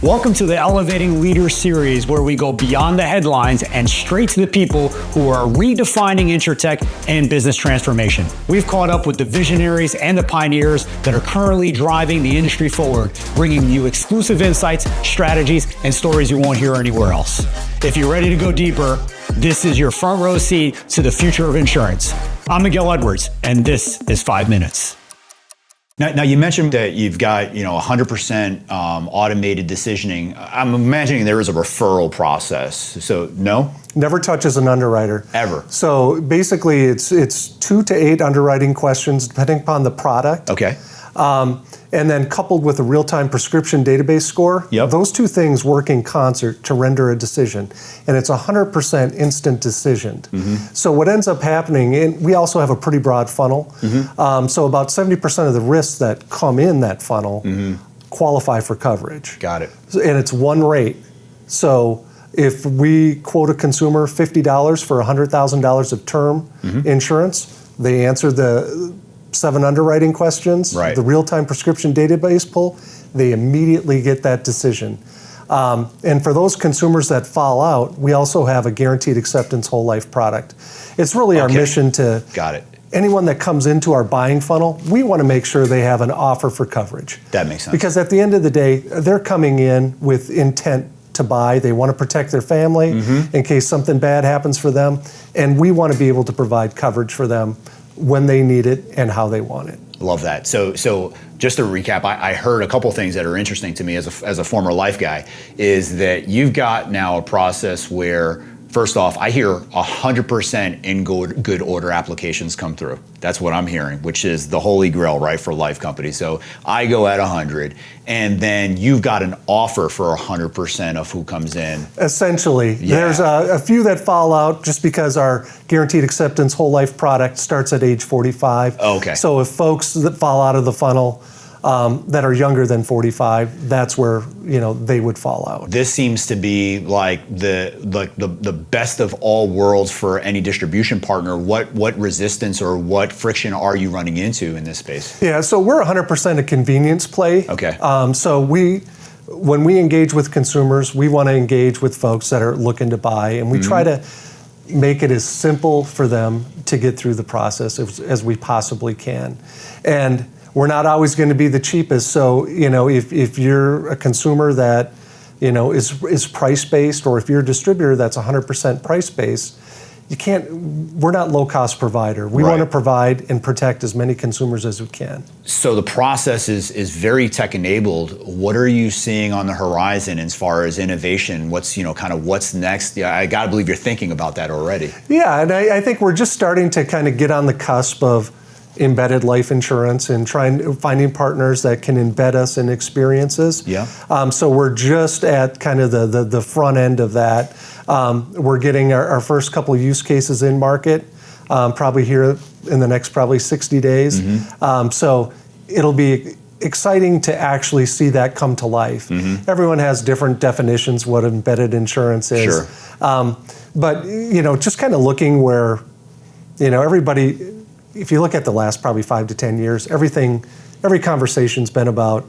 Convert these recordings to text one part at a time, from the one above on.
Welcome to the Elevating Leaders series, where we go beyond the headlines and straight to the people who are redefining insurtech and business transformation. We've caught up with the visionaries and the pioneers that are currently driving the industry forward, bringing you exclusive insights, strategies, and stories you won't hear anywhere else. If you're ready to go deeper, this is your front row seat to the future of insurance. I'm Miguel Edwards, and this is 5 Minutes. Now you mentioned that you've got 100% automated decisioning. I'm imagining there is a referral process. So no? Never touches an underwriter. Ever? So basically it's 2 to 8 underwriting questions depending upon the product. Okay. And then coupled with a real-time prescription database score, those two things work in concert to render a decision. And it's 100% instant decisioned. Mm-hmm. So what ends up happening, and we also have a pretty broad funnel, so about 70% of the risks that come in that funnel qualify for coverage. Got it. And it's one rate. So if we quote a consumer $50 for $100,000 of term insurance, they answer the 7 underwriting questions, the real-time prescription database pull, they immediately get that decision. And for those consumers that fall out, we also have a guaranteed acceptance whole life product. It's really our mission to anyone that comes into our buying funnel, we want to make sure they have an offer for coverage. That makes sense. Because at the end of the day, they're coming in with intent to buy. They want to protect their family in case something bad happens for them. And we want to be able to provide coverage for them when they need it and how they want it. Love that. So just to recap, I heard a couple things that are interesting to me as a former life guy, is that you've got now a process where, first off, I hear 100% in good order applications come through. That's what I'm hearing, which is the holy grail, right, for life companies. So I go at 100, and then you've got an offer for 100% of who comes in. Essentially. There's a few that fall out just because our guaranteed acceptance whole life product starts at age 45. Okay. So if folks that fall out of the funnel that are younger than 45, that's where they would fall out. This seems to be like the best of all worlds for any distribution partner. What resistance or what friction are you running into in this space? Yeah, so we're 100% a convenience play. Okay. So when we engage with consumers, we want to engage with folks that are looking to buy, and we try to make it as simple for them to get through the process as we possibly can. And we're not always going to be the cheapest. So, if you're a consumer that, is price-based, or if you're a distributor that's 100% price-based, we're not low-cost provider. We want to provide and protect as many consumers as we can. So the process is very tech-enabled. What are you seeing on the horizon as far as innovation? What's, what's next? Yeah, I got to believe you're thinking about that already. Yeah, and I think we're just starting to kind of get on the cusp of embedded life insurance and finding partners that can embed us in experiences. Yeah. So we're just at kind of the front end of that. We're getting our first couple of use cases in market, probably here in the next 60 days. So it'll be exciting to actually see that come to life. Everyone has different definitions what embedded insurance is. Sure. But just kind of looking where everybody, if you look at the last probably 5 to 10 years, every conversation's been about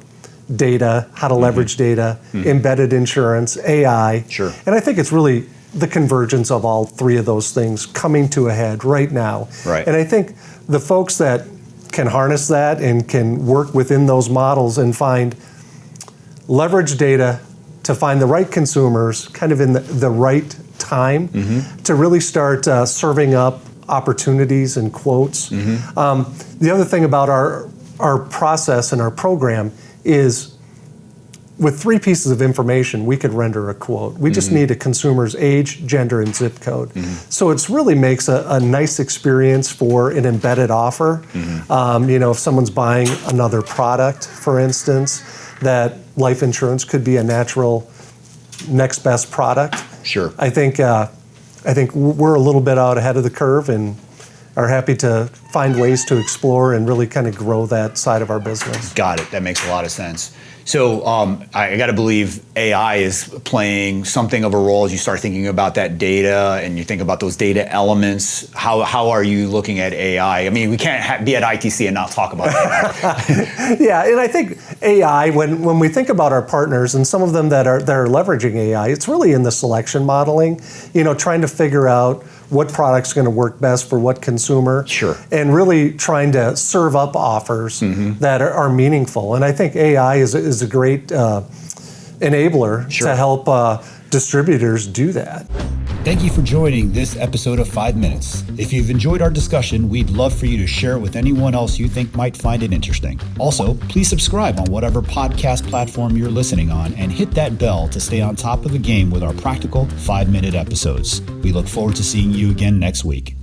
data, how to leverage data, embedded insurance, AI. Sure. And I think it's really the convergence of all three of those things coming to a head right now. Right. And I think the folks that can harness that and can work within those models and leverage data to find the right consumers kind of in the right time to really start serving up opportunities and quotes. The other thing about our process and our program is with 3 pieces of information, we could render a quote. We just need a consumer's age, gender, and zip code. So it really makes a nice experience for an embedded offer. If someone's buying another product, for instance, that life insurance could be a natural next best product. Sure. I think we're a little bit out ahead of the curve and are happy to find ways to explore and really kind of grow that side of our business. Got it. That makes a lot of sense. So I got to believe AI is playing something of a role as you start thinking about that data and you think about those data elements. How are you looking at AI? I mean, we can't be at ITC and not talk about AI. Yeah, and I think AI, when we think about our partners and some of them that are leveraging AI, it's really in the selection modeling, trying to figure out what product's going to work best for what consumer. Sure. And really trying to serve up offers that are meaningful. And I think AI is a great enabler to help distributors do that. Thank you for joining this episode of 5 Minutes. If you've enjoyed our discussion, we'd love for you to share it with anyone else you think might find it interesting. Also, please subscribe on whatever podcast platform you're listening on and hit that bell to stay on top of the game with our practical 5-minute episodes. We look forward to seeing you again next week.